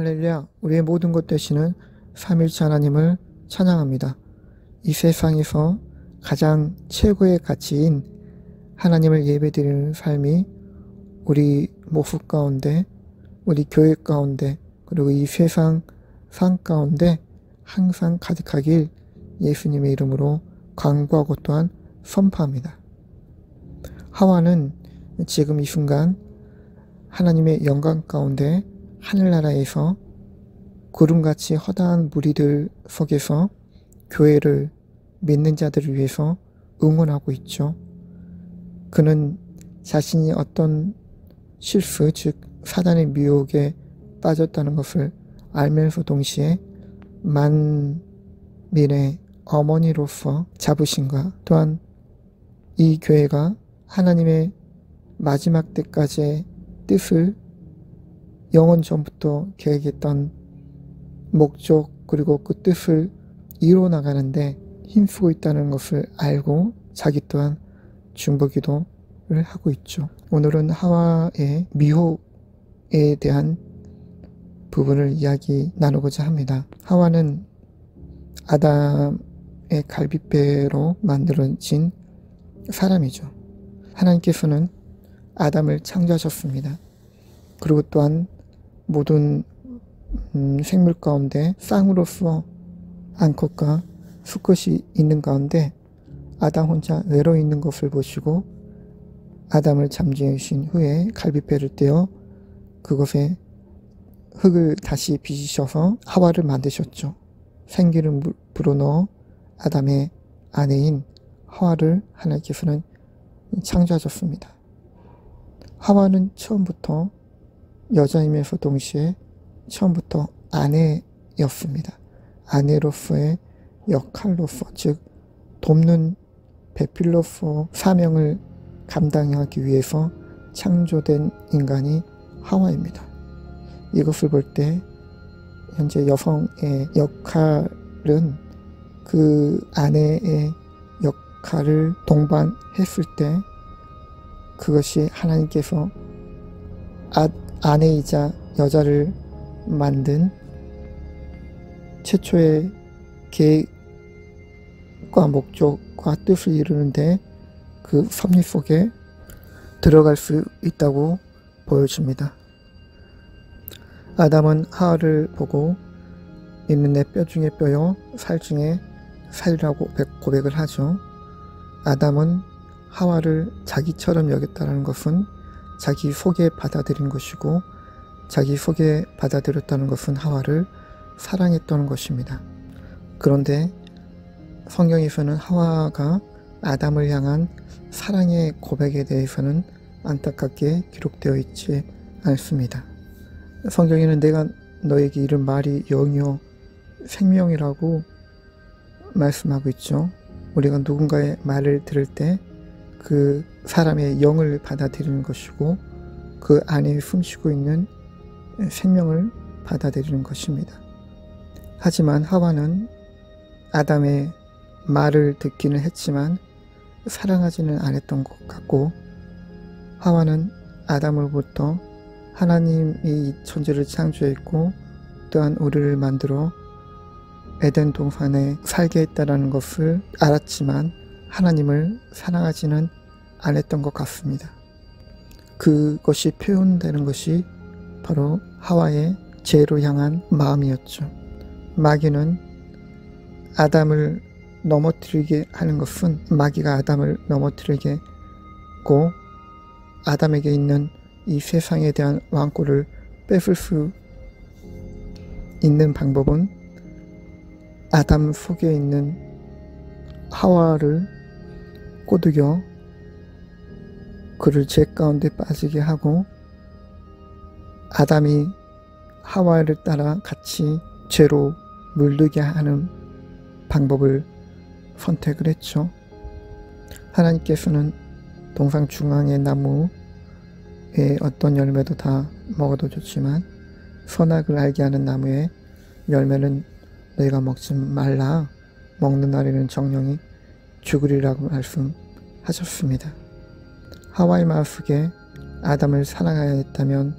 할렐루야. 우리의 모든 것 되시는 삼위일체 하나님을 찬양합니다. 이 세상에서 가장 최고의 가치인 하나님을 예배드리는 삶이 우리 모습 가운데, 우리 교회 가운데, 그리고 이 세상 삶 가운데 항상 가득하길 예수님의 이름으로 간구하고 또한 선포합니다. 하와는 지금 이 순간 하나님의 영광 가운데 하늘나라에서 구름같이 허다한 무리들 속에서 교회를 믿는 자들을 위해서 응원하고 있죠. 그는 자신이 어떤 실수, 즉 사단의 미혹에 빠졌다는 것을 알면서 동시에 만민의 어머니로서 자부심과 또한 이 교회가 하나님의 마지막 때까지의 뜻을 영원 전부터 계획했던 목적 그리고 그 뜻을 이루어 나가는데 힘쓰고 있다는 것을 알고 자기 또한 중보기도를 하고 있죠. 오늘은 하와의 미혹에 대한 부분을 이야기 나누고자 합니다. 하와는 아담의 갈빗배로 만들어진 사람이죠. 하나님께서는 아담을 창조하셨습니다. 그리고 또한 모든 생물 가운데 쌍으로서 암컷과 수컷이 있는 가운데 아담 혼자 외로워 있는 것을 보시고 아담을 잠재우신 후에 갈빗배를 떼어 그것에 흙을 다시 빚으셔서 하와를 만드셨죠. 생기를 불어넣어 아담의 아내인 하와를 하나님께서는 창조하셨습니다. 하와는 처음부터 여자이면서 동시에 처음부터 아내였습니다. 아내로서의 역할로서, 즉 돕는 배필로서 사명을 감당하기 위해서 창조된 인간이 하와입니다. 이것을 볼 때 현재 여성의 역할은 그 아내의 역할을 동반했을 때 그것이 하나님께서 아내이자 여자를 만든 최초의 계획과 목적과 뜻을 이루는데 그 섭리 속에 들어갈 수 있다고 보여줍니다. 아담은 하와를 보고 이는 내 뼈 중에 뼈요 살 중에 살이라고 고백을 하죠. 아담은 하와를 자기처럼 여겼다는 것은 자기 속에 받아들인 것이고 자기 속에 받아들였다는 것은 하와를 사랑했다는 것입니다. 그런데 성경에서는 하와가 아담을 향한 사랑의 고백에 대해서는 안타깝게 기록되어 있지 않습니다. 성경에는 내가 너에게 이른 말이 영이요 생명이라고 말씀하고 있죠. 우리가 누군가의 말을 들을 때 그 사람의 영을 받아들이는 것이고 그 안에 숨쉬고 있는 생명을 받아들이는 것입니다. 하지만 하와는 아담의 말을 듣기는 했지만 사랑하지는 않았던 것 같고 하와는 아담으로부터 하나님이 이 천지를 창조했고 또한 우리를 만들어 에덴 동산에 살게 했다는 것을 알았지만 하나님을 사랑하지는 않았던 것 같습니다. 그것이 표현되는 것이 바로 하와의 죄로 향한 마음이었죠. 마귀는 아담을 넘어뜨리게 하는 것은 마귀가 아담을 넘어뜨리게 하고 아담에게 있는 이 세상에 대한 왕권을 뺏을 수 있는 방법은 아담 속에 있는 하와를 꼬드겨 그를 죄 가운데 빠지게 하고 아담이 하와를 따라 같이 죄로 물들게 하는 방법을 선택을 했죠. 하나님께서는 동산 중앙의 나무의 어떤 열매도 다 먹어도 좋지만 선악을 알게 하는 나무의 열매는 너희가 먹지 말라. 먹는 날에는 정령이 죽으리라고 말씀하셨습니다. 하와의 마음속에 아담을 사랑하였다면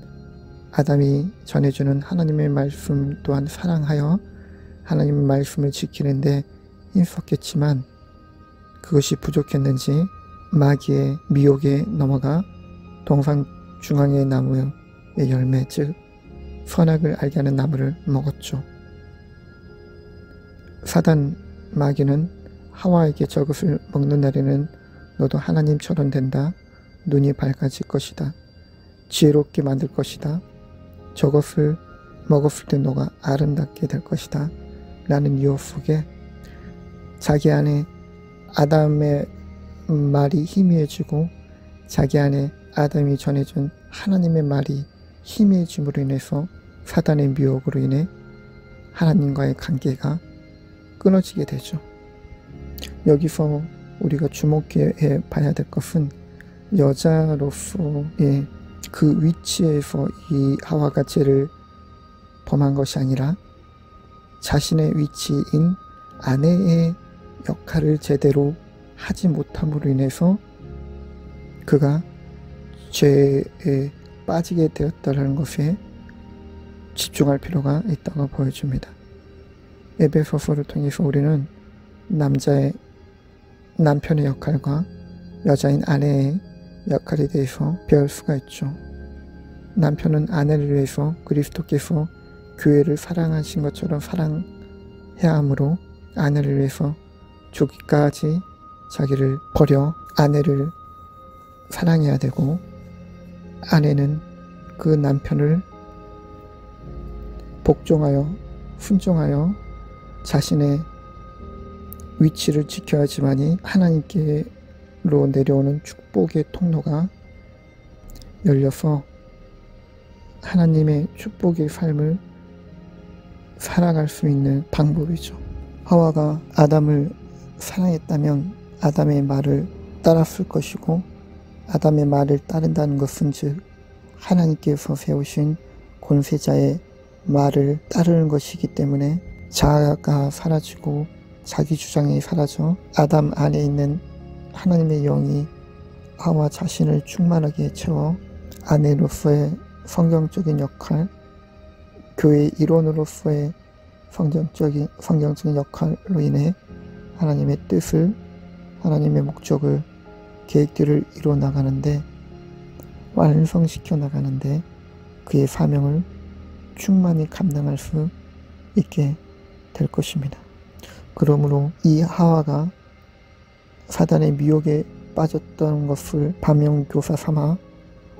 아담이 전해주는 하나님의 말씀 또한 사랑하여 하나님의 말씀을 지키는데 힘썼겠지만 그것이 부족했는지 마귀의 미혹에 넘어가 동산 중앙의 나무의 열매, 즉 선악을 알게 하는 나무를 먹었죠. 사단 마귀는 하와에게 저것을 먹는 날에는 너도 하나님처럼 된다. 눈이 밝아질 것이다. 지혜롭게 만들 것이다. 저것을 먹었을 때 너가 아름답게 될 것이다. 라는 유혹 속에 자기 안에 아담의 말이 희미해지고 자기 안에 아담이 전해준 하나님의 말이 희미해짐으로 인해서 사단의 미혹으로 인해 하나님과의 관계가 끊어지게 되죠. 여기서 우리가 주목해 봐야 될 것은 여자로서의 그 위치에서 이 하와가 죄를 범한 것이 아니라 자신의 위치인 아내의 역할을 제대로 하지 못함으로 인해서 그가 죄에 빠지게 되었다는 것에 집중할 필요가 있다고 보여줍니다. 에베소서를 통해서 우리는 남편의 역할과 여자인 아내의 역할에 대해서 배울 수가 있죠. 남편은 아내를 위해서 그리스도께서 교회를 사랑하신 것처럼 사랑해야 하므로 아내를 위해서 죽기까지 자기를 버려 아내를 사랑해야 되고, 아내는 그 남편을 복종하여 순종하여 자신의 위치를 지켜야지만이 하나님께로 내려오는 축복의 통로가 열려서 하나님의 축복의 삶을 살아갈 수 있는 방법이죠. 하와가 아담을 사랑했다면 아담의 말을 따랐을 것이고, 아담의 말을 따른다는 것은 즉 하나님께서 세우신 권세자의 말을 따르는 것이기 때문에 자아가 사라지고 자기 주장이 사라져 아담 안에 있는 하나님의 영이 하와 자신을 충만하게 채워 아내로서의 성경적인 역할, 교회의 일원으로서의 성경적인 역할로 인해 하나님의 뜻을, 하나님의 목적을, 계획들을 이루어 나가는데, 완성시켜 나가는데 그의 사명을 충만히 감당할 수 있게 될 것입니다. 그러므로 이 하와가 사단의 미혹에 빠졌던 것을 반면교사 삼아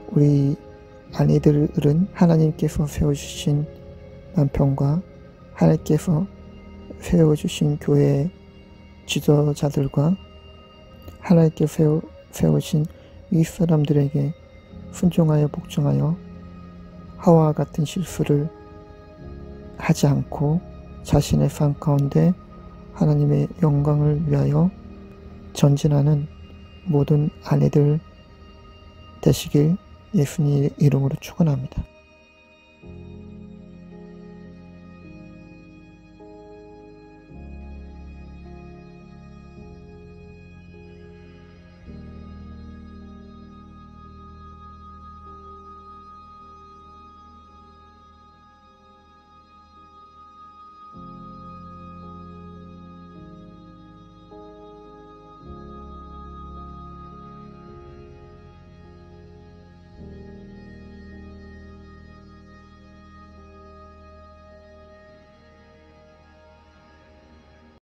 우리 아내들은 하나님께서 세워주신 남편과 하나님께서 세워주신 교회의 지도자들과 하나님께서 세우신 윗사람들에게 순종하여 복종하여 하와와 같은 실수를 하지 않고 자신의 삶 가운데 하나님의 영광을 위하여 전진하는 모든 아내들 되시길 예수님 이름으로 축원합니다.